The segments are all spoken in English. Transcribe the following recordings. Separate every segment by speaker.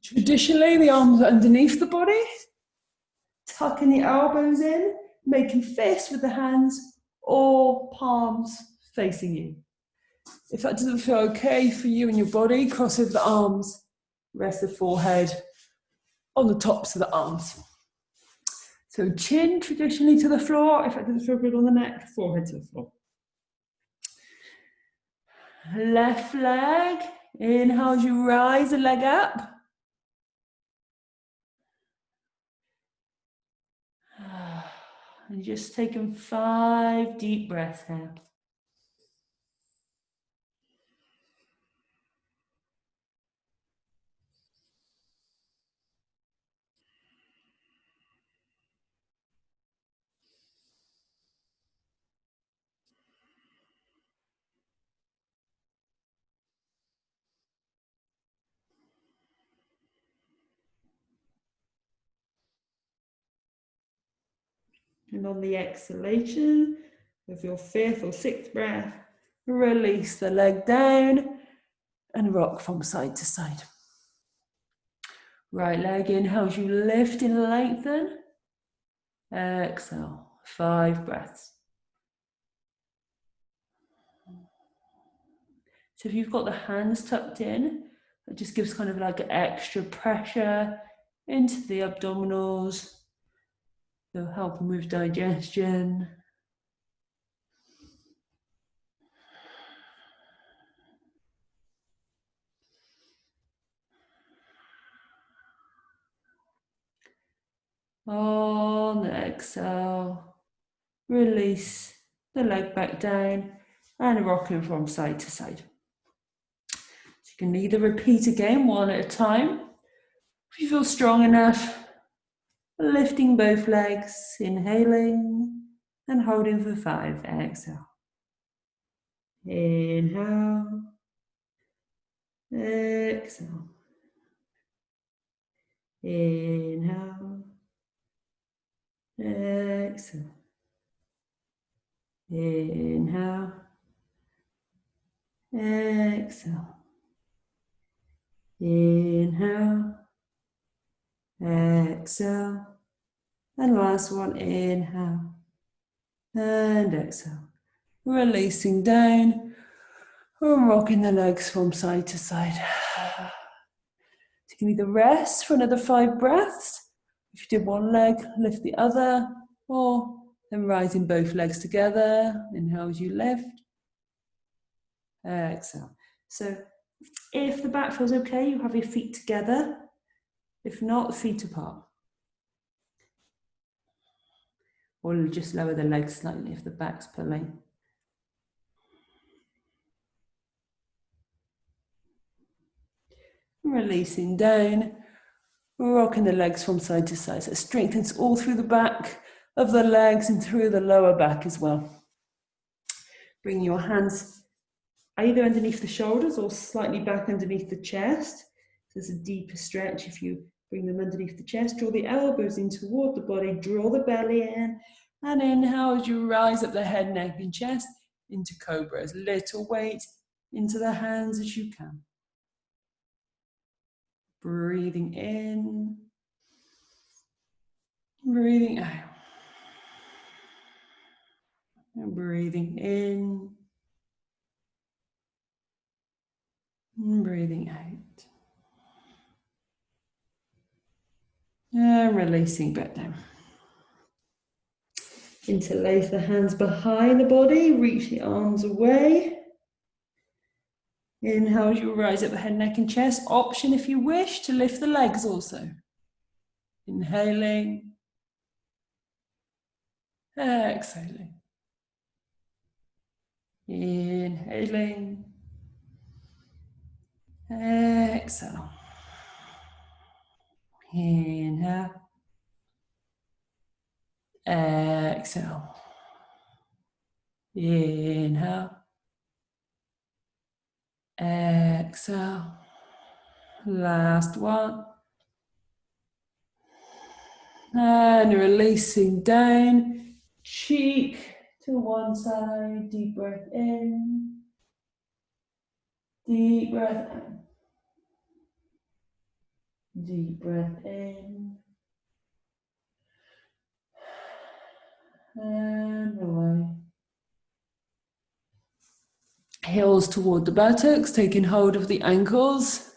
Speaker 1: Traditionally, the arms are underneath the body, tucking the elbows in, making fists with the hands or palms facing you. If that doesn't feel okay for you and your body, cross over the arms, rest the forehead on the tops of the arms. So chin traditionally to the floor. If that doesn't feel good on the neck, forehead to the floor. Left leg, inhale as you rise the leg up. And just taking 5 deep breaths here. And on the exhalation of your 5th or 6th breath, release the leg down and rock from side to side. Right leg inhale as you lift and lengthen. Exhale, 5 breaths. So if you've got the hands tucked in, it just gives kind of like extra pressure into the abdominals. They'll help with digestion. On the exhale, release the leg back down and rocking from side to side. So you can either repeat again one at a time. If you feel strong enough, lifting both legs, inhaling and holding for 5. Exhale. Inhale. Exhale. Inhale. Exhale. Inhale. Exhale. Inhale. Exhale. And last one, inhale. And exhale. Releasing down. Rocking the legs from side to side. So you can either rest for another 5 breaths. If you did one leg, lift the other, or then rising both legs together. Inhale as you lift. Exhale. So if the back feels okay, you have your feet together. If not, feet apart. Or just lower the legs slightly if the back's pulling. Releasing down, rocking the legs from side to side. So it strengthens all through the back of the legs and through the lower back as well. Bring your hands either underneath the shoulders or slightly back underneath the chest. So there's a deeper stretch if you bring them underneath the chest. Draw the elbows in toward the body, draw the belly in, and inhale as you rise up the head, neck, and chest into cobra. As little weight into the hands as you can. Breathing in, breathing out, and breathing in, and breathing out, and releasing back down. Interlace the hands behind the body, reach the arms away. Inhale as you rise up the head, neck, and chest. Option if you wish to lift the legs also. Inhaling, exhaling. Inhaling, exhale. Inhale, exhale. Inhale, exhale. Last one. And releasing down, cheek to one side, deep breath in, deep breath out. Deep breath in. And away. Heels toward the buttocks, taking hold of the ankles.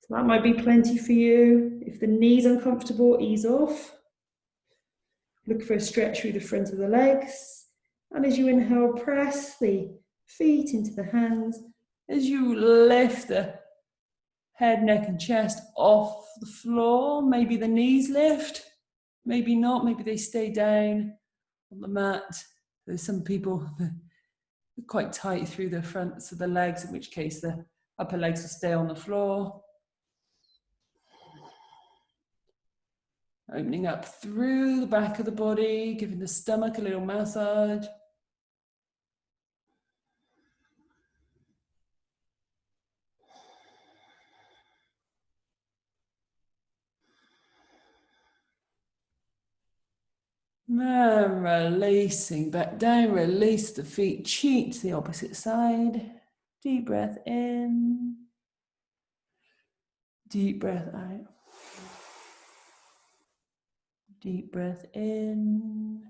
Speaker 1: So that might be plenty for you. If the knee's uncomfortable, ease off. Look for a stretch through the front of the legs. And as you inhale, press the feet into the hands. As you lift the head, neck and chest off the floor, maybe the knees lift, maybe not, maybe they stay down on the mat. There's some people quite tight through the fronts of the legs, in which case the upper legs will stay on the floor. Opening up through the back of the body, giving the stomach a little massage. And releasing back down, release the feet, cheek to the opposite side. Deep breath in. Deep breath out. Deep breath in.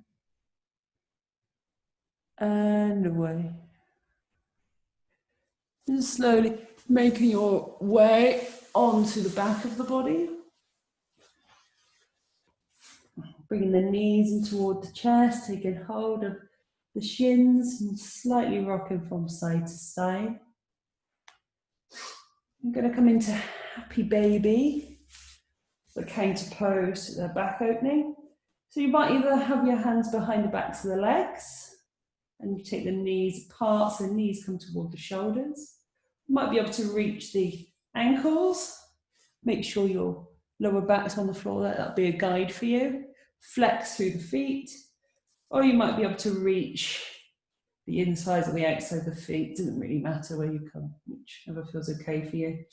Speaker 1: And away. And slowly making your way onto the back of the body. Bringing the knees in toward the chest, taking hold of the shins and slightly rocking from side to side. I'm going to come into happy baby, the counter pose, the back opening. So you might either have your hands behind the backs of the legs and you take the knees apart so the knees come toward the shoulders. You might be able to reach the ankles. Make sure your lower back's on the floor, that'll be a guide for you. Flex through the feet, or you might be able to reach the insides or the outside of the feet. It doesn't really matter where you come, whichever feels okay for you.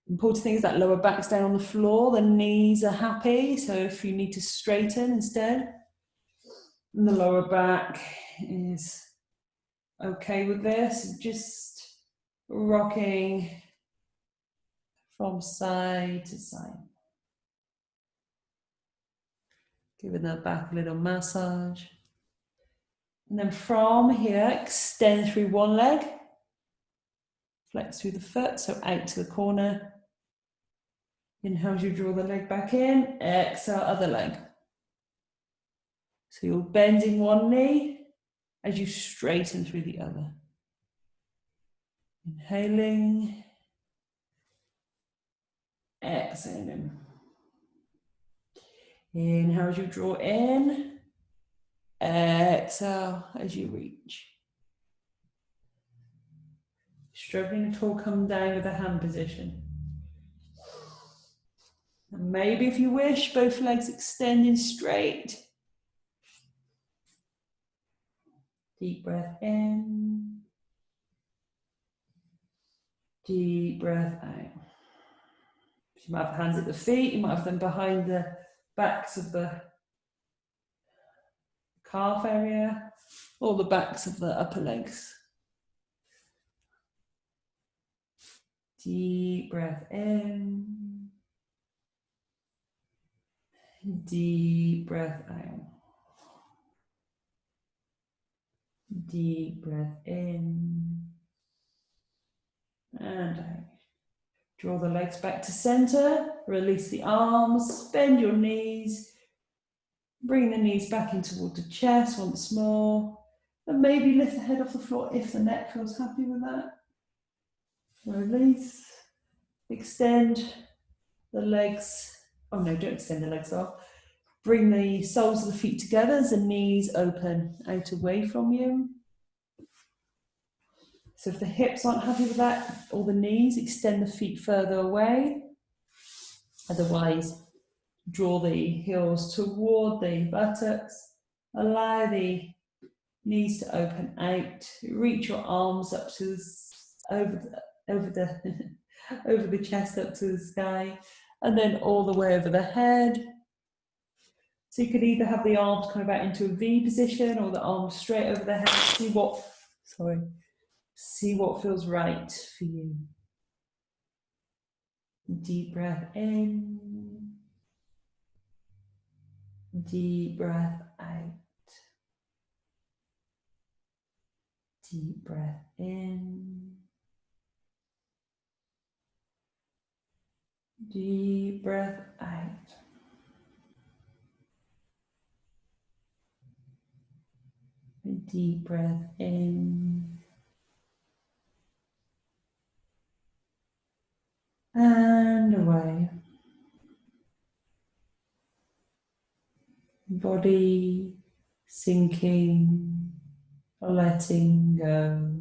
Speaker 1: Important thing is that lower back's down on the floor, the knees are happy, so if you need to straighten instead, and the lower back is okay with this, just rocking from side to side. Giving that back a little massage. And then from here, extend through one leg. Flex through the foot, so out to the corner. Inhale as you draw the leg back in. Exhale, other leg. So you're bending one knee as you straighten through the other. Inhaling. Exhaling. Inhale as you draw in. Exhale as you reach. Struggling at all, come down with a hand position. And maybe if you wish, both legs extending straight. Deep breath in. Deep breath out. You might have hands at the feet, you might have them behind the backs of the calf area, or the backs of the upper legs. Deep breath in. Deep breath out. Deep breath in. And out. Draw the legs back to center. Release the arms. Bend your knees. Bring the knees back in toward the chest once more. And maybe lift the head off the floor if the neck feels happy with that. Release. Extend the legs. Oh no, don't extend the legs off. Bring the soles of the feet together as the knees open out away from you. So if the hips aren't happy with that, or the knees, extend the feet further away. Otherwise, draw the heels toward the buttocks. Allow the knees to open out. Reach your arms up to over the chest up to the sky, and then all the way over the head. So you could either have the arms kind of out into a V position or the arms straight over the head. See what feels right for you. Deep breath in. Deep breath out. Deep breath in. Deep breath out. A deep breath in. And away. Body sinking, letting go.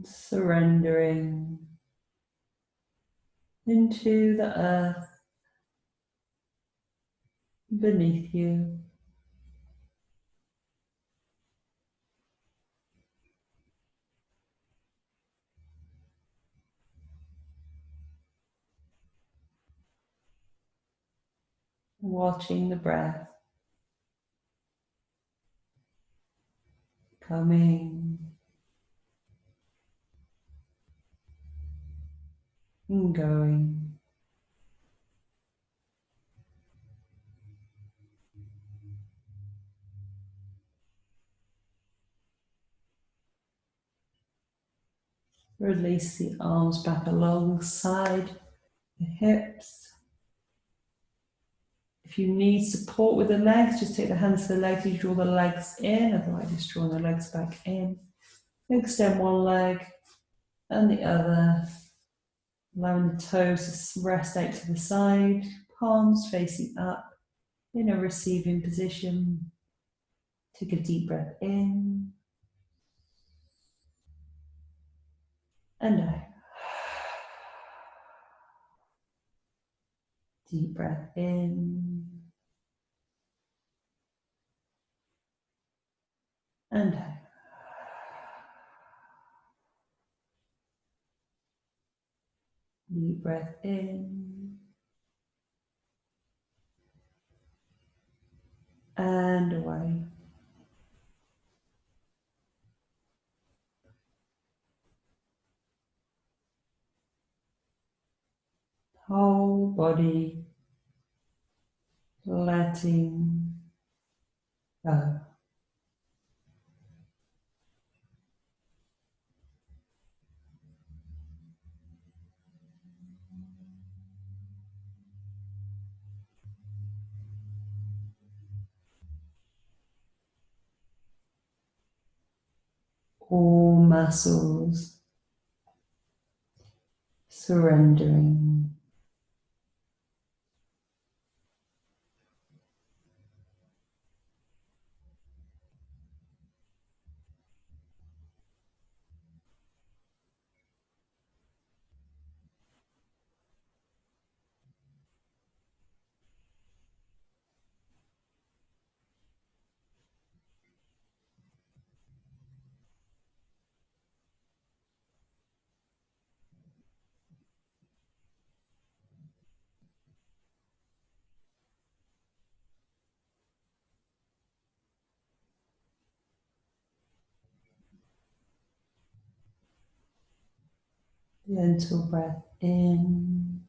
Speaker 1: Surrendering into the earth beneath you. Watching the breath coming and going. Release the arms back alongside the hips. If you need support with the legs, just take the hands to the legs, you draw the legs in, otherwise just drawing the legs back in. Extend one leg and the other, allowing the toes to rest out to the side, palms facing up in a receiving position. Take a deep breath in and out. Deep breath in and out. Deep breath in and away. Whole body letting go. All muscles surrendering. Gentle breath in